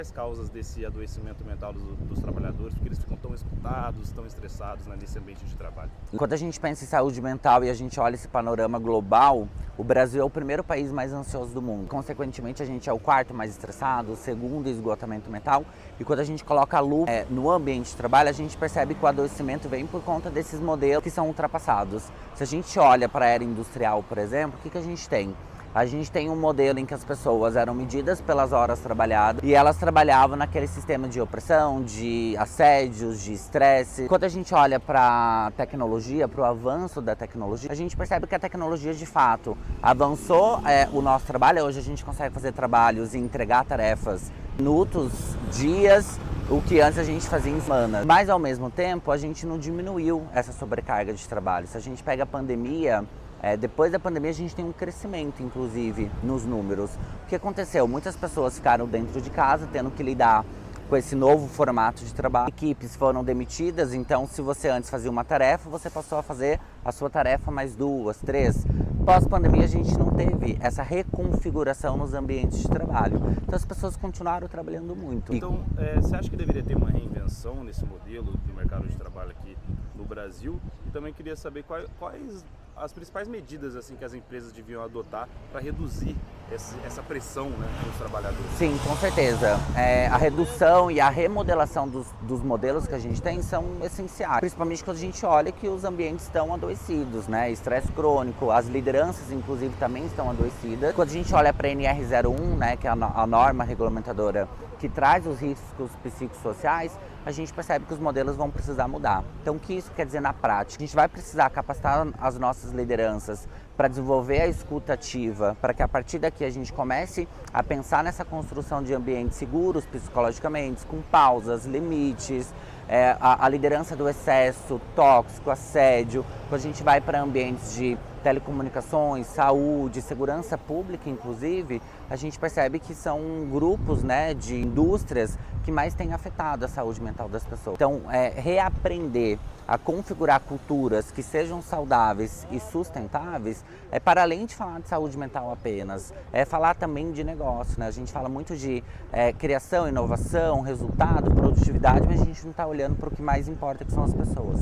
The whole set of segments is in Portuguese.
As causas desse adoecimento mental dos trabalhadores, porque eles ficam tão escutados, tão estressados, né, nesse ambiente de trabalho. Quando a gente pensa em saúde mental e a gente olha esse panorama global, o Brasil é o primeiro país mais ansioso do mundo. Consequentemente, a gente é o quarto mais estressado, o segundo em esgotamento mental. E quando a gente coloca a lupa no ambiente de trabalho, a gente percebe que o adoecimento vem por conta desses modelos que são ultrapassados. Se a gente olha para a era industrial, por exemplo, o que a gente tem? A gente tem um modelo em que as pessoas eram medidas pelas horas trabalhadas e elas trabalhavam naquele sistema de opressão, de assédios, de estresse. Quando a gente olha para a tecnologia, para o avanço da tecnologia, a gente percebe que a tecnologia de fato avançou o nosso trabalho. Hoje a gente consegue fazer trabalhos e entregar tarefas em minutos, dias, o que antes a gente fazia em semanas. Mas ao mesmo tempo a gente não diminuiu essa sobrecarga de trabalho. Se a gente pega a pandemia, depois da pandemia a gente tem um crescimento, inclusive, nos números. O que aconteceu? Muitas pessoas ficaram dentro de casa, tendo que lidar com esse novo formato de trabalho. Equipes foram demitidas, então se você antes fazia uma tarefa, você passou a fazer a sua tarefa mais 2, 3. Pós-pandemia a gente não teve essa reconfiguração nos ambientes de trabalho. Então as pessoas continuaram trabalhando muito. Então, você acha que deveria ter uma reinvenção nesse modelo do mercado de trabalho aqui no Brasil? E também queria saber quais as principais medidas assim que as empresas deviam adotar para reduzir essa pressão, né, dos trabalhadores. Sim, com certeza. A redução e a remodelação dos modelos que a gente tem são essenciais. Principalmente quando a gente olha que os ambientes estão adoecidos, né? Estresse crônico, as lideranças inclusive também estão adoecidas. Quando a gente olha para a NR01, né, que é a norma regulamentadora que traz os riscos psicossociais, a gente percebe que os modelos vão precisar mudar. Então, o que isso quer dizer na prática? A gente vai precisar capacitar as nossas lideranças para desenvolver a escuta ativa, para que a partir daqui a gente comece a pensar nessa construção de ambientes seguros psicologicamente, com pausas, limites, a liderança do excesso, tóxico, assédio. Quando a gente vai para ambientes de telecomunicações, saúde, segurança pública, inclusive, a gente percebe que são grupos, né, de indústrias que mais têm afetado a saúde mental das pessoas. Então, reaprender a configurar culturas que sejam saudáveis e sustentáveis para além de falar de saúde mental apenas, falar também de negócio, né? A gente fala muito de criação, inovação, resultado, produtividade, mas a gente não está olhando para o que mais importa, que são as pessoas.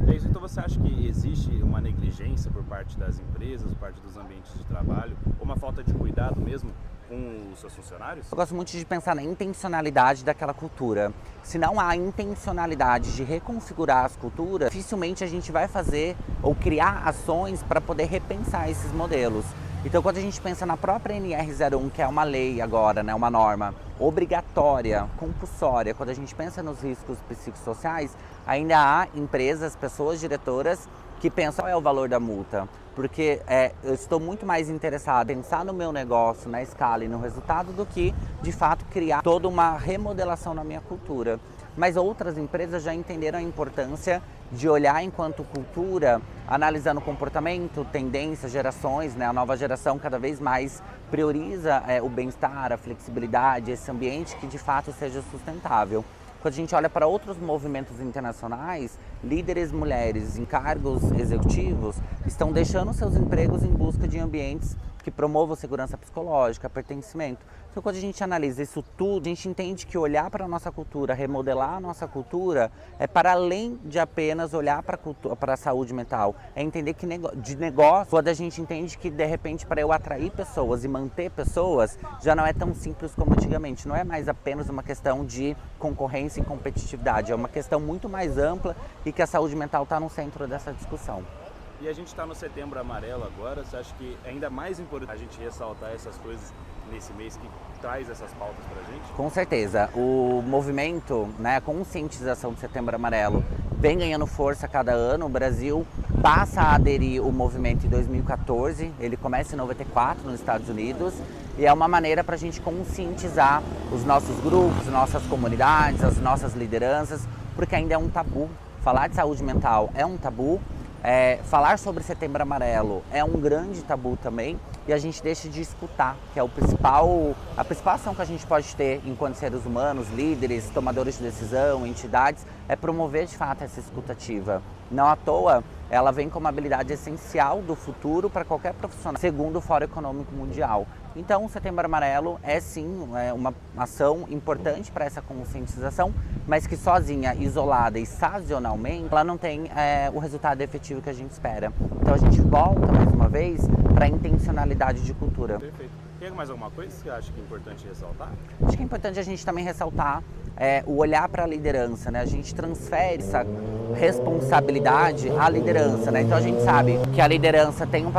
É isso. Então você acha que existe uma negligência por parte das empresas, por parte dos ambientes de trabalho, ou uma falta de cuidado mesmo com os seus funcionários? Eu gosto muito de pensar na intencionalidade daquela cultura. Se não há intencionalidade de reconfigurar as culturas, dificilmente a gente vai fazer ou criar ações para poder repensar esses modelos. Então, quando a gente pensa na própria NR01, que é uma lei agora, né, uma norma obrigatória, compulsória, quando a gente pensa nos riscos psicossociais, ainda há empresas, pessoas diretoras que pensam qual é o valor da multa. Porque eu estou muito mais interessado em pensar no meu negócio, na escala e no resultado, do que, de fato, criar toda uma remodelação na minha cultura. Mas outras empresas já entenderam a importância de olhar enquanto cultura, analisando comportamento, tendências, gerações, né? A nova geração cada vez mais prioriza o bem-estar, a flexibilidade, esse ambiente que de fato seja sustentável. Quando a gente olha para outros movimentos internacionais, líderes mulheres em cargos executivos estão deixando seus empregos em busca de ambientes que promovam segurança psicológica, pertencimento. Então, quando a gente analisa isso tudo, a gente entende que olhar para a nossa cultura, remodelar a nossa cultura, é para além de apenas olhar para a saúde mental. É entender que de negócio, quando a gente entende que, de repente, para eu atrair pessoas e manter pessoas, já não é tão simples como antigamente. Não é mais apenas uma questão de concorrência e competitividade. É uma questão muito mais ampla e que a saúde mental está no centro dessa discussão. E a gente está no Setembro Amarelo agora, você acha que é ainda mais importante a gente ressaltar essas coisas nesse mês que traz essas pautas para a gente? Com certeza. O movimento, né, a conscientização do Setembro Amarelo vem ganhando força a cada ano. O Brasil passa a aderir ao movimento em 2014, ele começa em 94 nos Estados Unidos, e é uma maneira para a gente conscientizar os nossos grupos, nossas comunidades, as nossas lideranças, porque ainda é um tabu. Falar de saúde mental é um tabu. Falar sobre Setembro Amarelo é um grande tabu também, e a gente deixa de escutar, que é a principal ação que a gente pode ter enquanto seres humanos, líderes, tomadores de decisão, entidades, é promover de fato essa escutativa. Não à toa, ela vem como uma habilidade essencial do futuro para qualquer profissional, segundo o Fórum Econômico Mundial. Então, o Setembro Amarelo é sim uma ação importante para essa conscientização, mas que sozinha, isolada e sazonalmente, ela não tem o resultado efetivo que a gente espera. Então, a gente volta mais uma vez para a intencionalidade de cultura. Perfeito. Tem mais alguma coisa que você acha que é importante ressaltar? Acho que é importante a gente também ressaltar o olhar para a liderança, né? A gente transfere essa responsabilidade à liderança, né? Então a gente sabe que a liderança tem um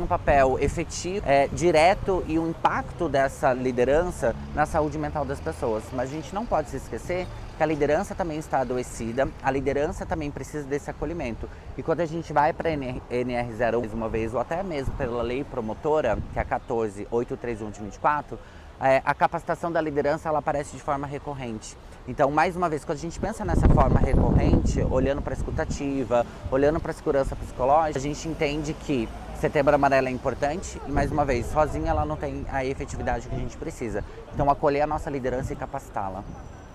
papel, efetivo, direto e o impacto dessa liderança na saúde mental das pessoas. Mas a gente não pode se esquecer que a liderança também está adoecida, a liderança também precisa desse acolhimento. E quando a gente vai para a NR01 mais uma vez, ou até mesmo pela lei promotora, que é a 14.831 de 24, a capacitação da liderança ela aparece de forma recorrente. Então, mais uma vez, quando a gente pensa nessa forma recorrente, olhando para a escutativa, olhando para a segurança psicológica, a gente entende que Setembro Amarelo é importante e, mais uma vez, sozinha ela não tem a efetividade que a gente precisa. Então, acolher a nossa liderança e capacitá-la.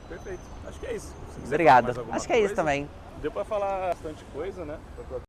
Perfeito. Acho que é isso. Obrigado. Acho que é isso também. Deu para falar bastante coisa, né?